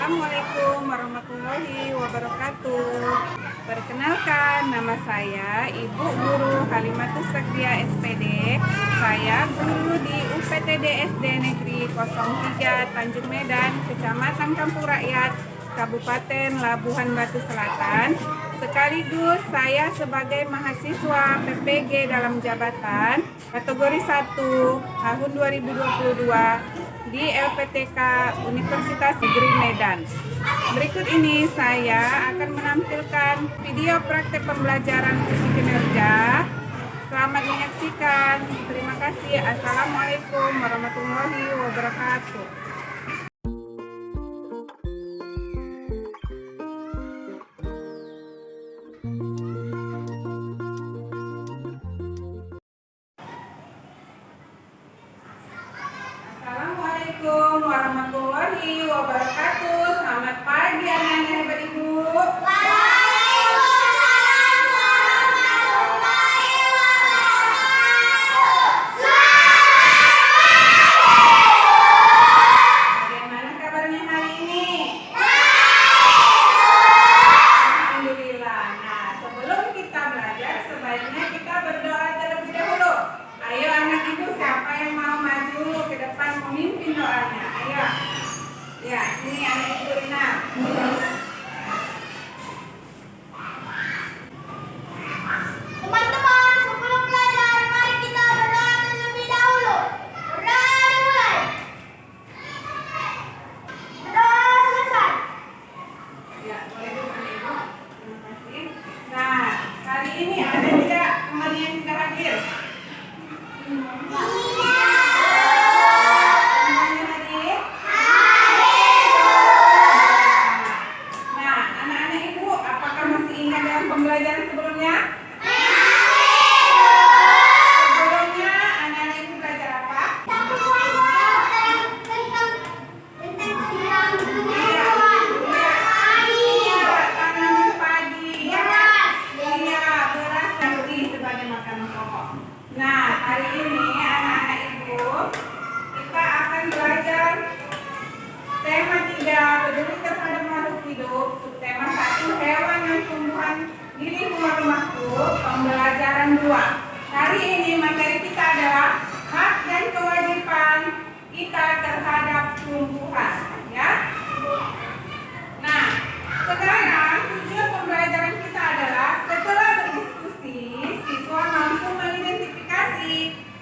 Assalamualaikum warahmatullahi wabarakatuh. Perkenalkan, nama saya Ibu Guru Halimatus Sakdia SPD. Saya guru di UPTD SD Negeri 03 Tanjung Medan, Kecamatan Kampung Rakyat, Kabupaten Labuhan Batu Selatan. Sekaligus saya sebagai mahasiswa PPG dalam jabatan kategori 1 tahun 2022 di LPTK Universitas Negeri Medan. Berikut ini saya akan menampilkan video praktek pembelajaran uji kinerja. Selamat menyaksikan. Terima kasih. Assalamualaikum warahmatullahi wabarakatuh. Assalamualaikum warahmatullahi wabarakatuh. Selamat pagi anak-anak hebat Ibu. Bagaimana kabarnya hari ini? Alhamdulillah. Nah, sebelum kita belajar, sebaiknya kita berdoa terlebih dahulu. Ayo anak Ibu, siapa yang mau maju ke depan memimpin doanya? Ayo. Ya, sini anak Ibu Rina. Teman-teman, sebelum belajar, mari kita berdoa terlebih dahulu. Berdoa dimulai. Berdoa selesai. Ya, boleh dulu anak Ibu. Terima kasih. Nah, hari ini ada tidak teman yang tidak hadir? Semuanya hadir? Nah, anak-anak Ibu, apakah masih ingat dengan pembelajaran sebelumnya? Sebelumnya anak-anak Ibu belajar apa? Iya, tanaman padi, ya kan? Iya, beras nasi sebagai makanan pokok. Nah, hari ini anak-anak Ibu, kita akan belajar tema 3, peduli terhadap makhluk hidup, subtema 1, hewan dan tumbuhan di lingkungan rumahku, pembelajaran 2. Hari ini materi kita adalah hak dan kewajiban kita terhadap tumbuhan, ya. Nah, sekarang tujuan pembelajaran kita adalah setelah berdiskusi, siswa mampu mengidentifikasi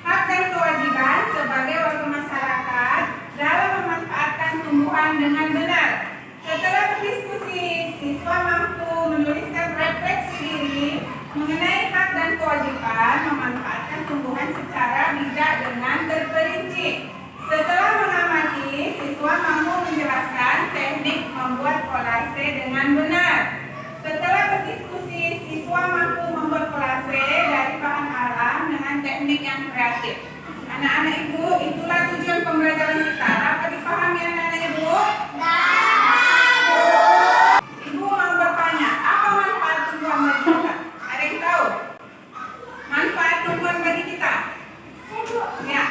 hak dan kewajiban sebagai warga masyarakat dalam memanfaatkan tumbuhan dengan benar. Setelah berdiskusi, siswa mampu menuliskan refleksi diri mengenai hak dan kewajiban memanfaatkan tumbuhan secara bijak dengan terperinci. Setelah mengamati, siswa mampu menjelaskan teknik membuat kolase dengan benar. Setelah berdiskusi, siswa mampu membuat kolase dari bahan alam dengan teknik yang kreatif. Anak-anak Ibu, itulah tujuan pembelajaran kita. Dapat dipahami anak-anak Ibu? Ibu mau bertanya, apa manfaat tumbuhan bagi kita? Ada yang tahu? Manfaat tumbuhan bagi kita? Ya.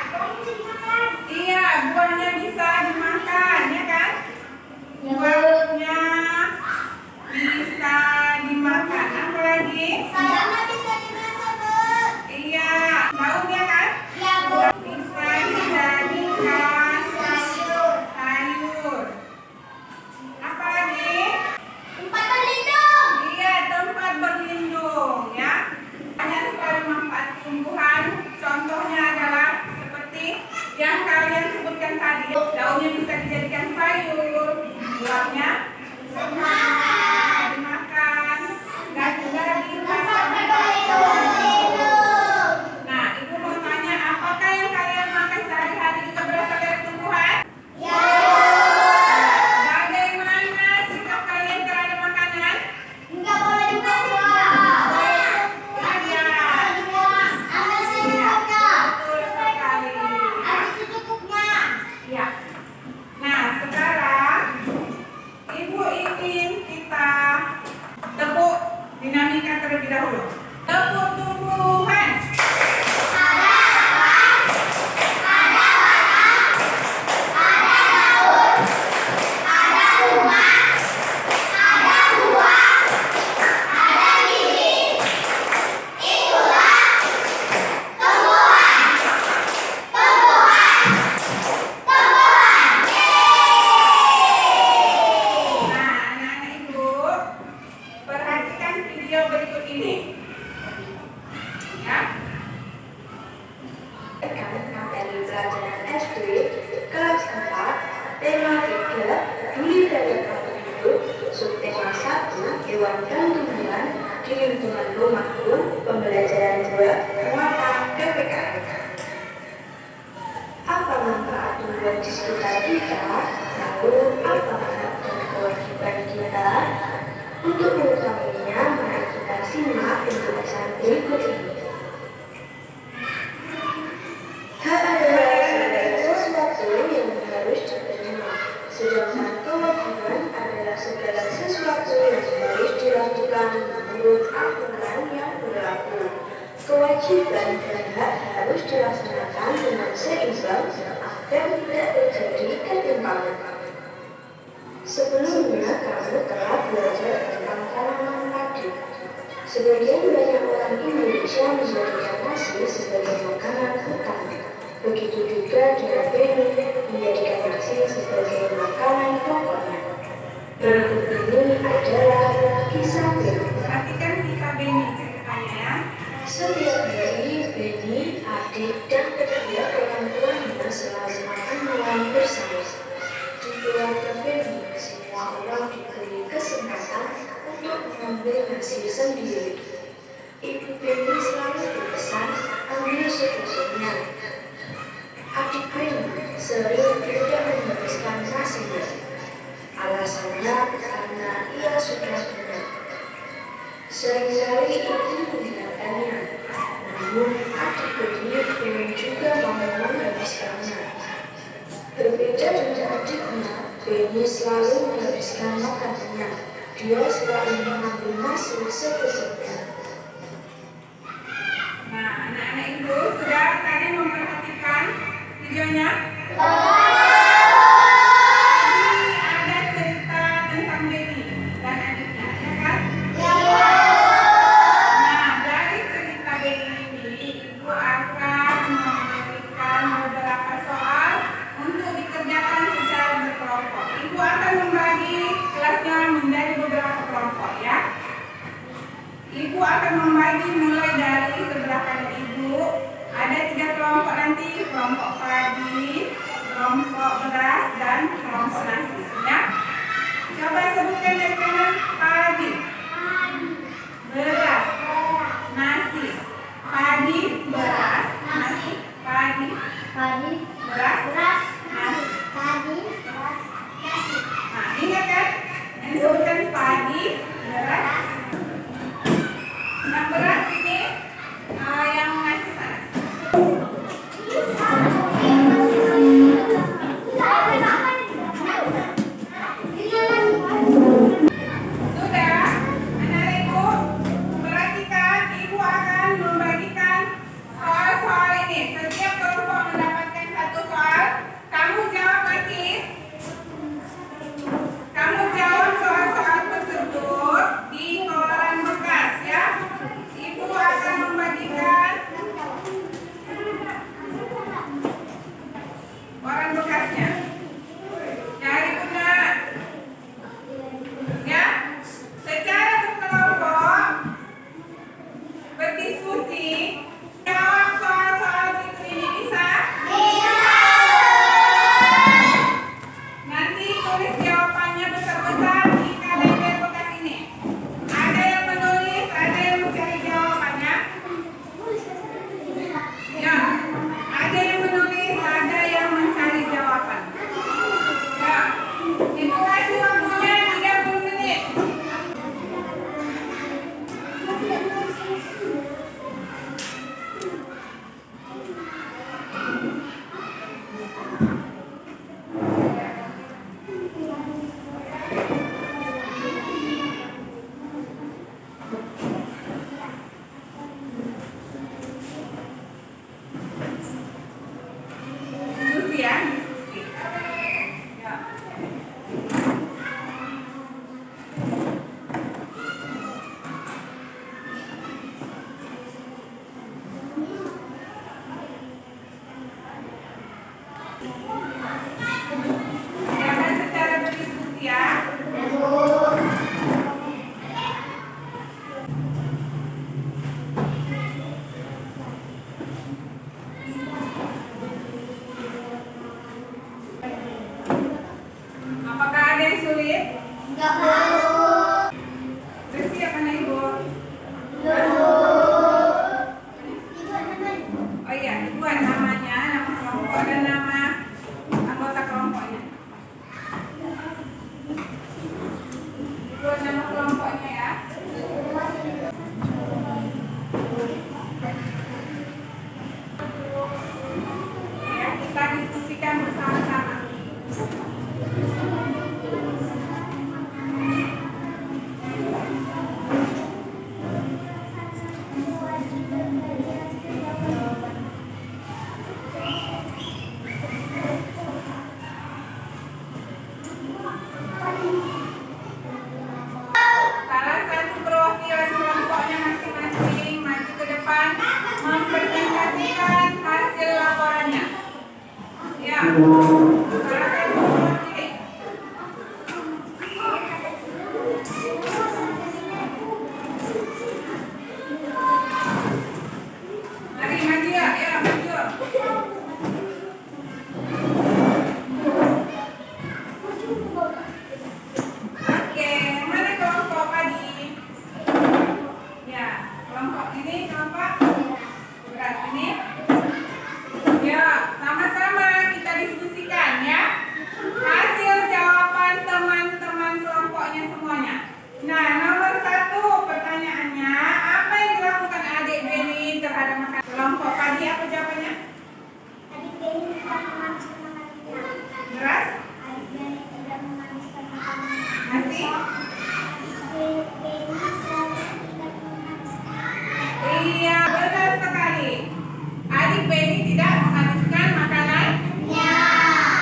Iya, buahnya bisa dimakan, ya kan? Buahnya bisa dimakan. Apa lagi? Sayangnya bisa dimasak, Bu. Iya, daunnya kan? Ya, Bu. Bisa dijadikan sayur. Apa lagi? Tempat berlindung. Iya, tempat berlindung, ya. Banyak sekali manfaat tumbuhan. Contohnya adalah seperti yang kalian sebutkan tadi. Daunnya bisa dijadikan sayur, buahnya bisa dimakan, dan juga Tempat dimakan. berlindung. Nah, Ibu mau tanya, apakah yang kalian makan sehari-hari juga berasal dari tumbuhan? Ya. Bagaimana sikap kalian terhadap makanan? Enggak boleh dibuang. Iya, Ada secukupnya. betul sekali. Ada secukupnya. Ya. Nah, sekarang Ibu ingin kita tepuk dinamika terlebih dahulu. Tepuk tumbuhan. Ada daun. Ada bunga. Untuk mengetahuinya, mari kita simak penjelasan berikut ini. Hak adalah segala sesuatu yang harus diterima, sedangkan kewajiban adalah segala sesuatu yang harus dilakukan menurut aturan yang berlaku. Kewajiban dan hak harus dilaksanakan dengan seimbang agar tidak terjadi ketimpangan. Sebelumnya kamu telah belajar tentang tanaman padi. Sebagian banyak orang Indonesia menjadikan nasi sebagai makanan utama. Begitu juga dengan beni menjadikan nasi sebagai makanan pokoknya. Berikut ini adalah kisah beni. Perhatikan kisah Beni ceritanya ya. Setiap hari Beni, adik, dan kedua orang tuanya selalu makan malam bersama. Di keluarga Beni, semua orang diberi kesempatan untuk mengambil nasi sendiri. Ibu Beni selalu berpesan, ambil secukupnya. Adik Beni sering tidak menghabiskan nasinya. Alasannya karena ia sudah benar. Seringkali ibu mengingatkannya, namun adik Beni belum juga mau menghabiskannya. Berbeda dengan adiknya, Beni selalu menghabiskan makanannya. Dia selalu mengambil nasi secukupnya. Nah, anak-anak ibu sudah tadi memperhatikan videonya? Ini ada cerita tentang Beni dan adiknya, ya kan? Nah, dari cerita Beni ini, ibu akan memberikan beberapa soal untuk dikerjakan secara berkelompok. Ibu akan membagi kelasnya menjadi beberapa kelompok, ya. Ibu akan membagi mulai dari sebelah kanan ibu. Ada 3 kelompok nanti, kelompok padi, kelompok beras, dan kelompok nasi, ya. Coba sebutkan dari kanan: padi, beras, nasi. Padi, beras, nasi. Padi, beras, nasi. Nah, ingat kan? Yang disebutkan padi, beras. Yang beras ini, yang nasi sana. Sudah, anak ibu, perhatikan, ibu akan membagikan soal-soal ini. Setiap kelompok mendapatkan 1 soal. Kamu jawab lagi. Kamu jawab soal-soal tersebut di koran bekas, ya. Ibu akan membagikan koran bekasnya. Cari bunda. Ya, secara berkelompok berdiskusi, jawab soal-soal berikut ini, bisa? Nanti tulis jawabannya besar-besar di kalender bekas ini. Ada yang menulis, ada yang mencari jawabannya. Ya, ada yang menulis, ada yang mencari jawaban. Ya, ibu kasih waktunya 30 menit. Diskusi ya, diskusi. Ya. Jangan secara berdiskusi ya. Apakah ada yang sulit? Sudah siap anak ibu? Oh iya, buat namanya, nama kelompok dan nama anggota kelompoknya. Buat nama kelompoknya. Mari maju ya, maju. Oke, mana kelompok padi? Ya, kelompok ini kelompok beras ini. Ya, sama-sama kita diskusikan ya. Hasil jawaban teman-teman kelompoknya semuanya. Nah, nomor 1 pertanyaannya, apa yang dilakukan adik Beni terhadap makanan kelompok padi? Apa jawabannya? Adik Beni tidak menghabiskan makanannya. Beras? Adik Beni tidak menghabiskan makanannya. Nasi? Adik Beni selalu tidak menghabiskan. Iya, benar sekali. Adik Beni tidak menghabiskan makanannya.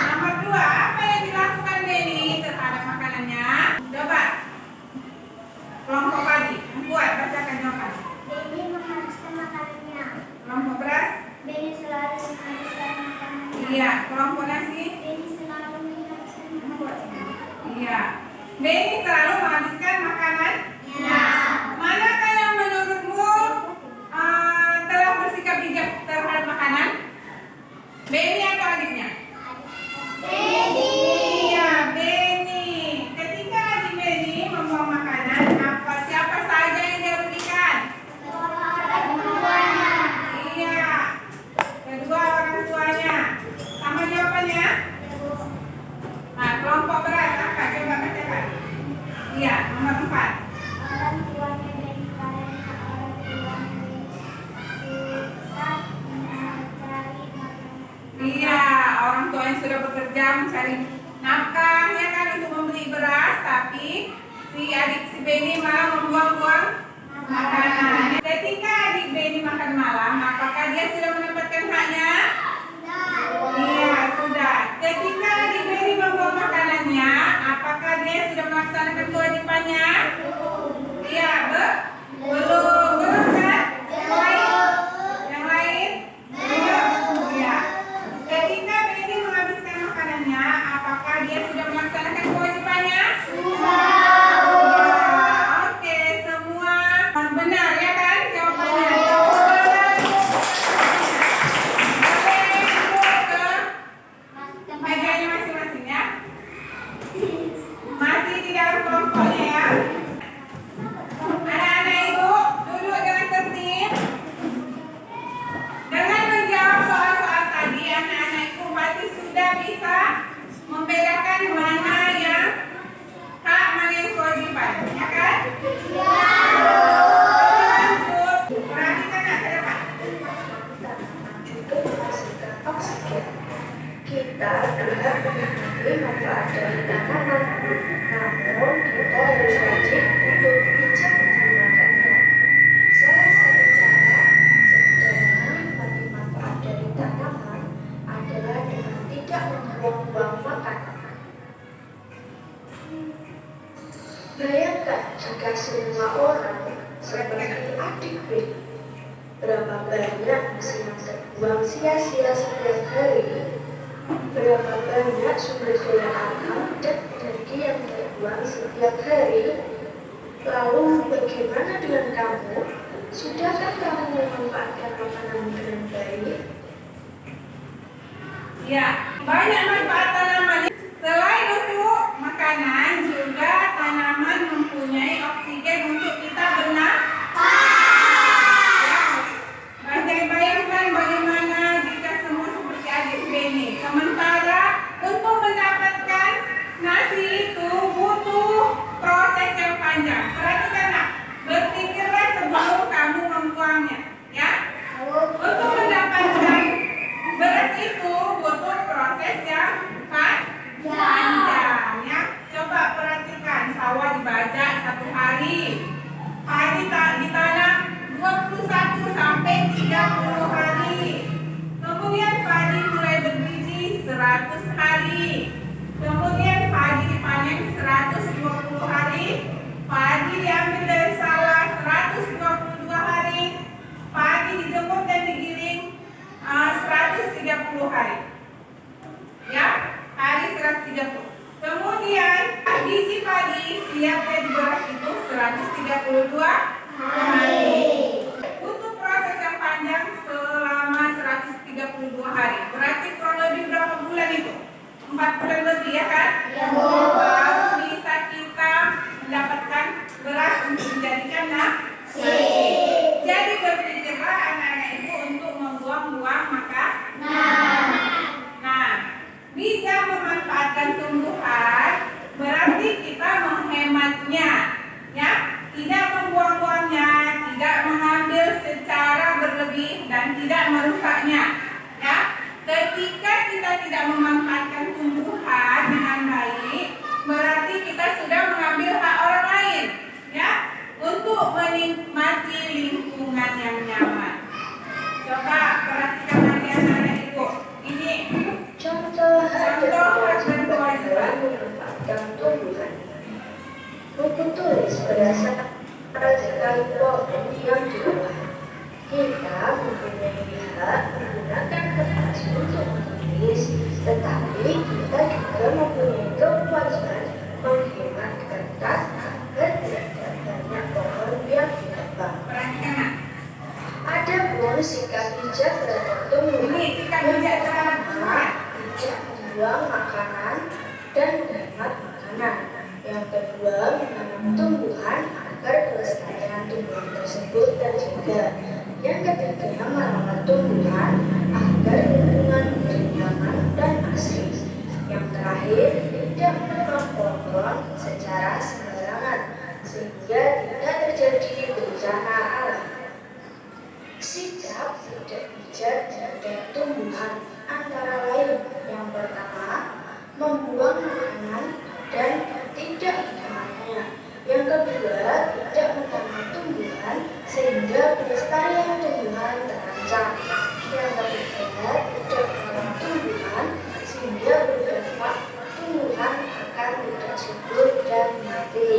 Nomor 2, apa yang dilakukan Beni terhadap makanannya? Coba. Kelompok padi, membuat bacakan jawaban. Beni menghabiskan makanannya. Kelompok beras? Beni selalu menghabiskan makanannya. Iya. Kelompok nasi? Beni selalu menghabiskan makanannya. Iya. Beni selalu menghabiskan makanannya. Manakah yang menurutmu telah bersikap bijak terhadap makanan? Beni atau adiknya? Beni. Iya, Beni. Ketika adik Beni membuang makanan, siapa saja yang dirugikan? Iya, kedua orang tuanya. Sama jawabannya? Nah, kelompok beras apa? Coba bacakan. Iya, nomor 4. Orang tuanya Beni karena orang tuanya Beni susah mencari makanan. Iya, orang tua yang sudah bekerja mencari nafkah ya kan untuk membeli beras, tapi si Beni malah membuang-buang makanan. Ketika adik Beni makan malam, apakah dia sudah mendapatkan haknya? Iya, sudah. Ketika adik Beni membuang makanannya, apakah dia sudah melaksanakan kewajibannya? Iya, belum. Belum kan? Yang lain? Belum. Iya. Ketika Beni menghabiskan makanannya, apakah dia sudah melaksanakan kewajibannya? Oke, semua benar ya kan jawabannya. Boleh ikut ke mejanya masing-masing ya. Masih di dalam kelompoknya ya. Anak-anak ibu duduk dengan tertib. Dengan menjawab soal-soal tadi, anak-anak ibu pasti sudah bisa membedakan mana yang hak, mana yang kewajiban, ya kan? Lanjut, perhatikan nak ke depan. Juga menghasilkan oksigen. Kita berhak menikmati manfaat dari tanaman, namun kita harus wajib untuk bijak menggunakannya. Salah satu cara dalam menikmati manfaat dari tanaman adalah dengan tidak membuang-buang makanan. Bayangkan jika semua orang seperti adik Beni, berapa banyak mesin yang terbuang sia-sia setiap hari, berapa banyak sumber daya alam dan energi yang terbuang setiap hari. Lalu bagaimana dengan kamu? Sudahkah kamu memanfaatkan makanan dengan baik? Ya, banyak manfaat tanaman. Selain untuk makanan, juga tanaman mempunyai oksigen untuk kita bernafas. Bayangkan bagaimana jika semua seperti adik Beni. Sementara untuk mendapatkan nasi itu butuh proses yang panjang. Perhatikan nak, berpikirlah sebelum kamu membuangnya, ya. Untuk mendapatkan beras itu butuh proses yang panjang, ya. Coba siap jadi beras itu 132 hari. Butuh proses yang panjang selama 132 hari. Berarti kurang lebih berapa bulan itu? 4 bulan lebih ya kan? Baru bisa kita mendapatkan beras untuk menjadikan nasi. Jadi berpikirlah anak-anak ibu untuk membuang-buang makanan. Nah, bisa memanfaatkan tumbuhan berarti kita menghematnya, ya, tidak membuang-buangnya, tidak mengambil secara berlebih dan tidak merusaknya, ya. Ketika kita tidak memanfaatkan tumbuhan dengan baik, berarti kita sudah mengambil hak orang lain, ya, untuk menikmati lingkungan yang nyaman. Coba perhatikan lagi anak-anak ibu. Ini Contoh hak dan kewajiban memanfaatkan tumbuhan. Buku tulis berdasarkan sekali pohon yang di bawah. Kita mempunyai hak menggunakan kertas untuk menulis, tetapi kita juga mempunyai kewajiban menghemat kertas agar tidak banyak pohon yang ditebang. perhatikan. Ada pun sikap bijak terhadap tumbuhan. Ini sikap bijak terhadap tumbuhan. Tidak membuang makanan dan menghemat makanan. Yang kedua, menanam tumbuhan agar kelestarian tumbuhan tersebut terjaga. Yang ketiga, merawat tumbuhan agar lingkungan menjadi nyaman dan asri. Yang terakhir, tidak menebang pohon secara sembarangan sehingga tidak terjadi bencana alam. Sikap tidak bijak terhadap tumbuhan antara lain: yang pertama, membuang makanan dan tidak menghematnya. Yang kedua, tidak menanam tumbuhan sehingga pelestarian tumbuhan terancam. Yang ketiga, tidak merawat tumbuhan sehingga berdampak tumbuhan akan tidak subur dan mati.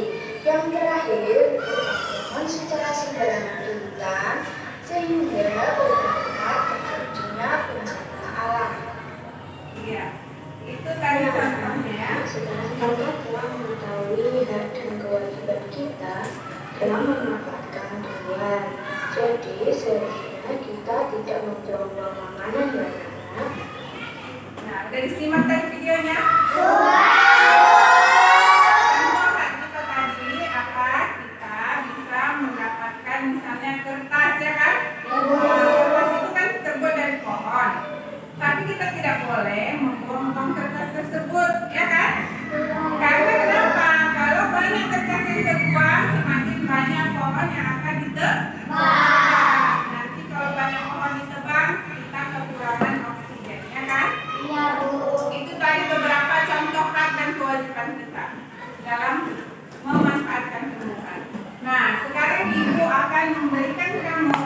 Yang terakhir, pohon secara sembarangan di hutan sehingga berdampak terjadinya bencana alam. Iya, itu tadi contohnya. Sekarang kita telah mengetahui hak dan kewajiban kita dalam memanfaatkan tumbuhan. Jadi seharusnya kita tidak membuang-buang makanan ya anak. Nah, udah disimak tadi videonya? Contoh hak kita tadi apa? Kita bisa mendapatkan misalnya kertas, ya kan? Kertas itu kan terbuat dari pohon. Tapi kita tidak boleh membuang-buang kertas tersebut, ya kan? Karena kenapa? Kalau banyak kertas yang terbuang, semakin banyak pohon yang akan ditebang. Nanti kalau banyak pohon ditebang, kita kekurangan oksigen, ya kan? Itu tadi beberapa contoh hak dan kewajiban kita dalam memanfaatkan tumbuhan. Nah, sekarang ibu akan memberikan kamu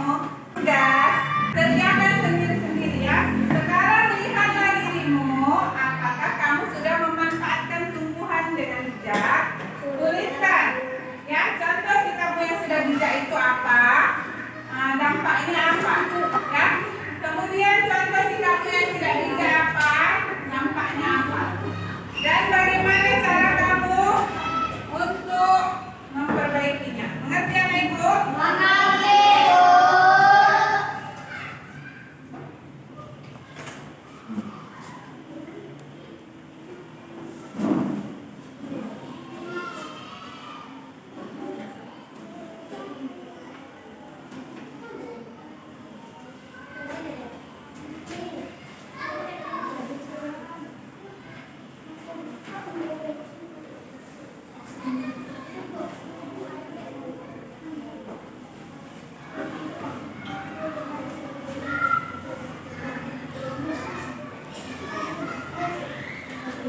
tugas, kerjakan sendiri-sendiri ya. Sekarang lihatlah dirimu, apakah kamu sudah memanfaatkan tumbuhan dengan bijak? Tuliskan, ya. Contoh sikapmu yang sudah bijak itu apa? Dampaknya apa? Ya. Kemudian contoh sikapmu yang tidak bijak apa? Dampaknya apa? Dan bagaimana cara kamu untuk memperbaikinya? Mengerti anak ibu?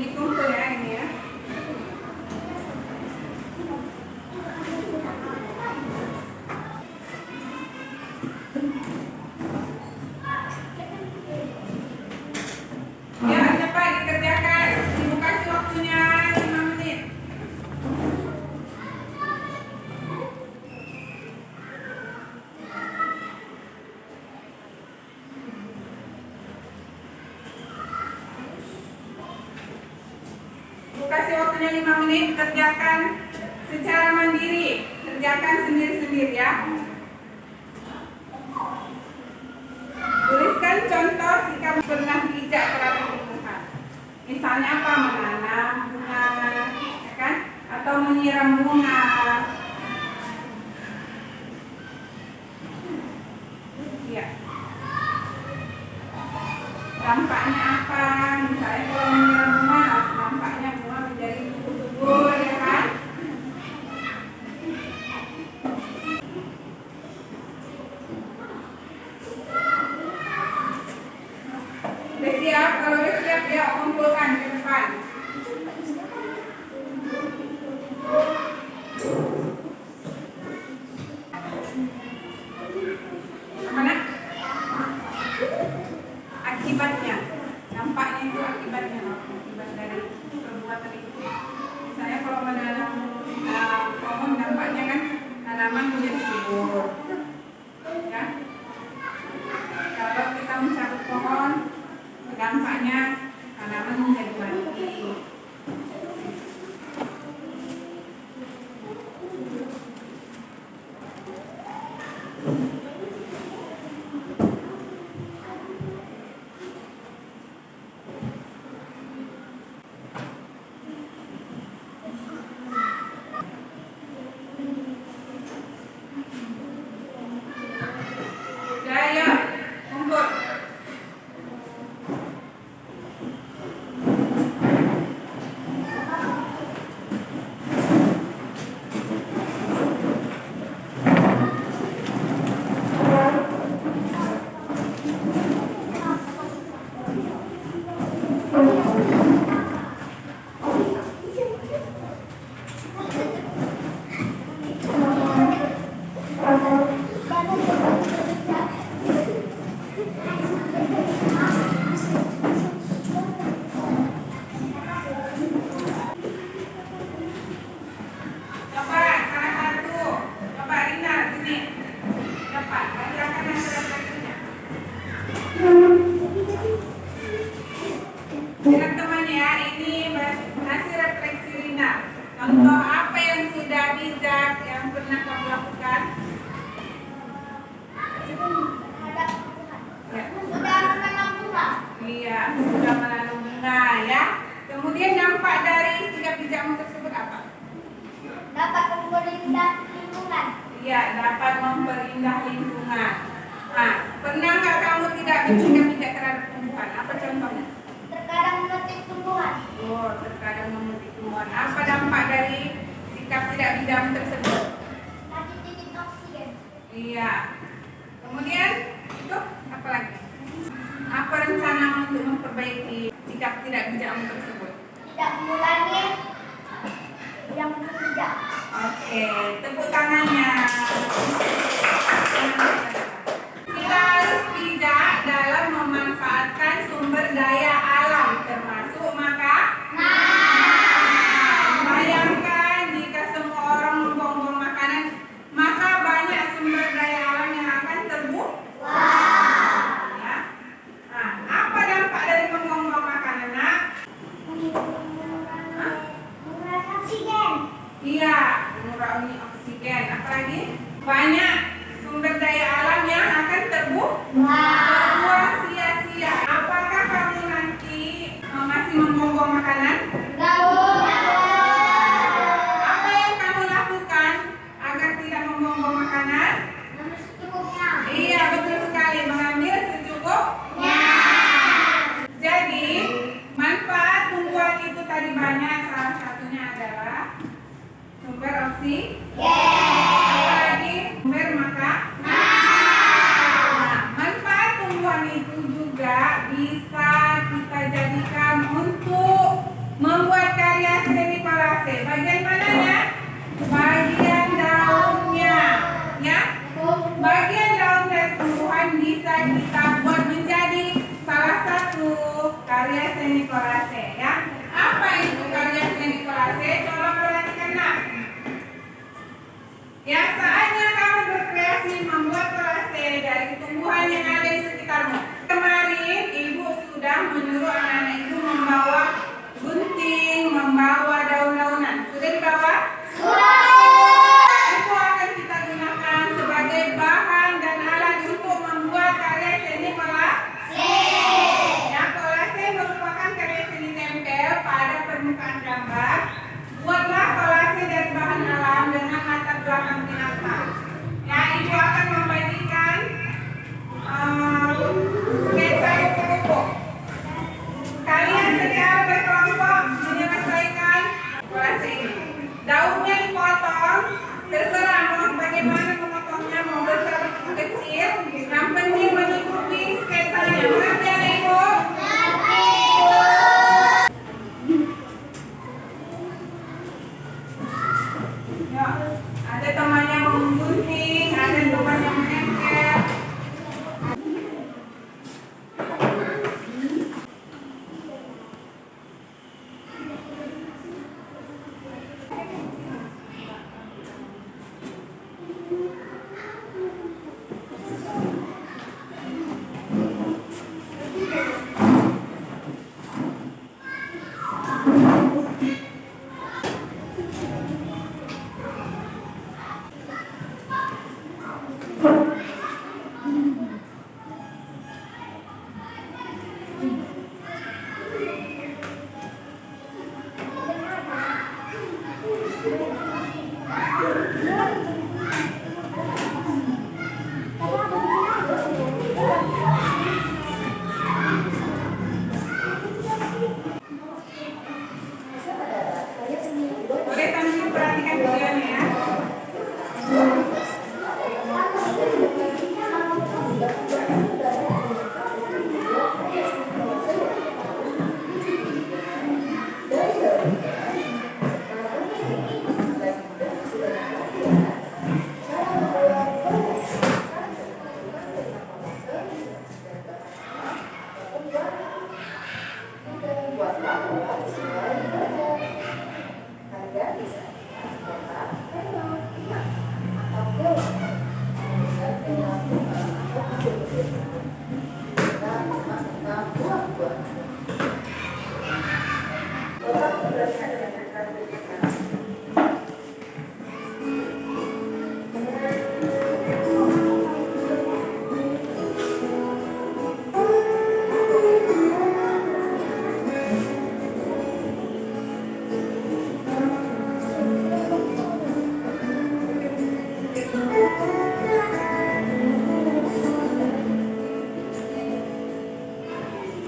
Dikumpul ya ini ya. Ya, cepat dikerjakan. Ibu kasih waktunya 5 menit. Ibu kasih waktunya 5 menit, kerjakan secara mandiri, kerjakan sendiri-sendiri ya. Tuliskan contoh sikap pernah bijak terhadap tumbuhan. Misalnya apa? Menanam bunga, ya kan? Atau menyiram bunga. Ya. Dampaknya apa? Misalnya kalau menyiram bunga, dampaknya bunga menjadi subur, ya kan? Udah siap? Kalau udah siap ya kumpulkan ke depan. Mana? Akibatnya, dampaknya itu akibat dari perbuatan itu. Misalnya kalau menanam pohon, dampaknya kan tanaman menjadi subur, ya. Kalau kita mencabut pohon, dampaknya tanaman menjadi mati. Jaya, kumpul. Coba salah satu, coba Rina sini. Dapat, bacakan hasil refleksinya. Teman-teman ya, ini hasil refleksi Rina. Contoh apa yang sudah bijak yang pernah kamu lakukan? Ya. Sudah menanam bunga. Iya, sudah menanam bunga ya. Kemudian dampak dari sikap bijakmu tersebut apa? Dapat memperindah lingkungan. Iya, dapat memperindah lingkungan. Nah, pernah nggak kamu tidak bersikap bijak terhadap tumbuhan? Apa contohnya? Terkadang memetik tumbuhan. Oh, terkadang memetik tumbuhan. Apa dampak dari sikap tidak bijakmu tersebut? Kasih titik oksigen. Iya. Kemudian itu apa lagi? Apa rencana untuk memperbaiki sikap tidak bijakmu tersebut? Tidak mengulangi yang bijak. Oke, tepuk tangannya. Kita harus bijak dalam memanfaatkan sumber daya alam, termasuk bayangkan jika semua orang membuang-buang makanan, maka banyak sumber daya alam yang akan terbuang. Ya. Nah, apa dampak dari membuang-buang makanan, Nak? Hah? Mengurangi oksigen. Iya, mengurangi oksigen. Apalagi banyak sumber daya alam yang akan terbuang sia-sia. Apakah kamu nanti masih membuang makanan? Apa yang kamu lakukan agar tidak membuang makanan? Iya, betul sekali. Mengambil secukupnya. Jadi, manfaat tumbuhan itu tadi banyak. Salah satunya adalah sumber apalagi sumber makanan. Nah, manfaat tumbuhan itu juga bisa kita jadikan untuk membuat karya seni kolase. Bagian mananya? Bagian daunnya, ya. Bagian daun dari tumbuhan bisa kita buat menjadi salah satu karya seni kolase, ya. Apa itu karya seni kolase? Coba perhatikan, Nak. Ya, ada temannya menggunting, ada temannya mengengkel. Boleh sambil perhatikan videonya ya.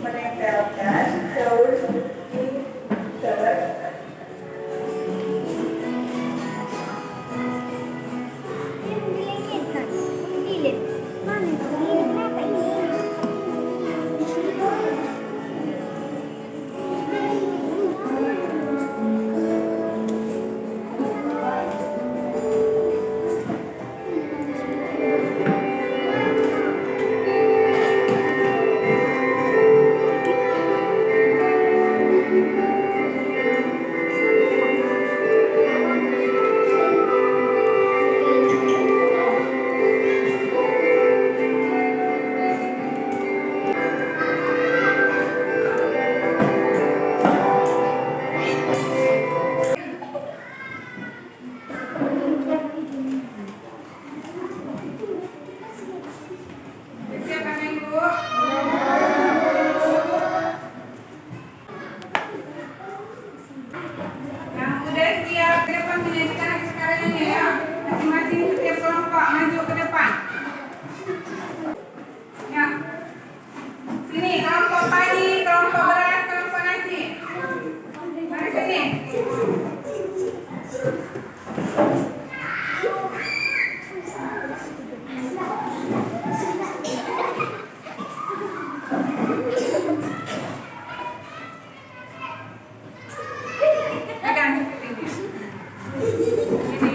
Menempelkan daun di dalam Siap kan Ibu? Yang udah siap ke depan menyajikan hasil karyanya ya. Masing-masing setiap kelompok maju ke depan. Ya. Sini kelompok padi, kelompok beras, kelompok nasi. Mari sini. Pegang seperti ini. Ini.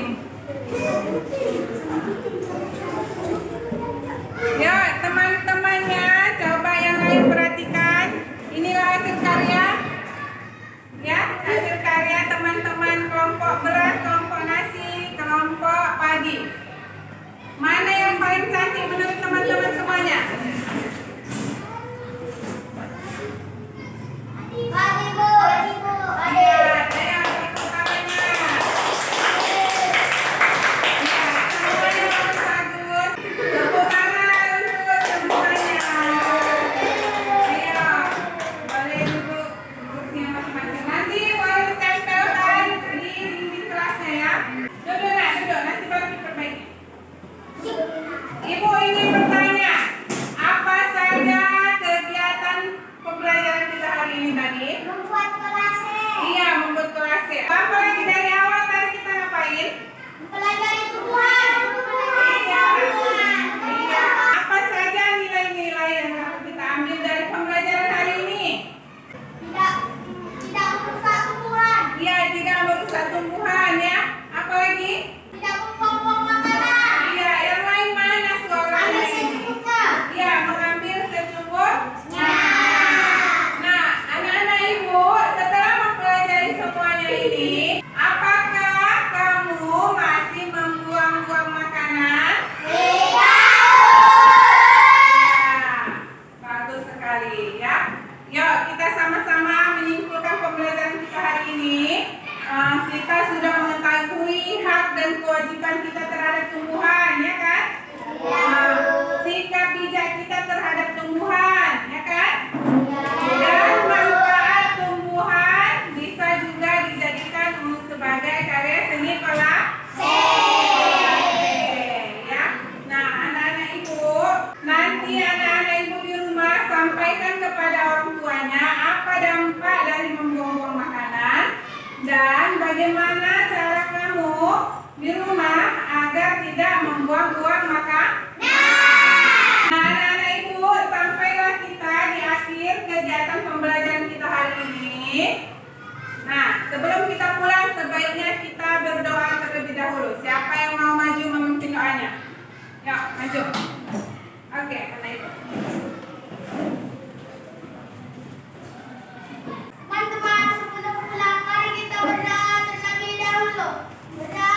Ya, teman-temannya, coba yang lain perhatikan. Inilah hasil karya. Ya, hasil karya teman-teman kelompok beras, kelompok nasi, kelompok padi. Mana yang paling cantik menurut teman-teman semuanya? Iya, saya tepuk tangannya. Iya, semuanya bagus-bagus. Tepuk tangan untuk semuanya. Ayo, boleh duduk kursinya masing-masing. Nanti boleh tempelkan di dinding kelasnya ya. Duduk, nak, duduk. Nanti baru diperbaiki. Beras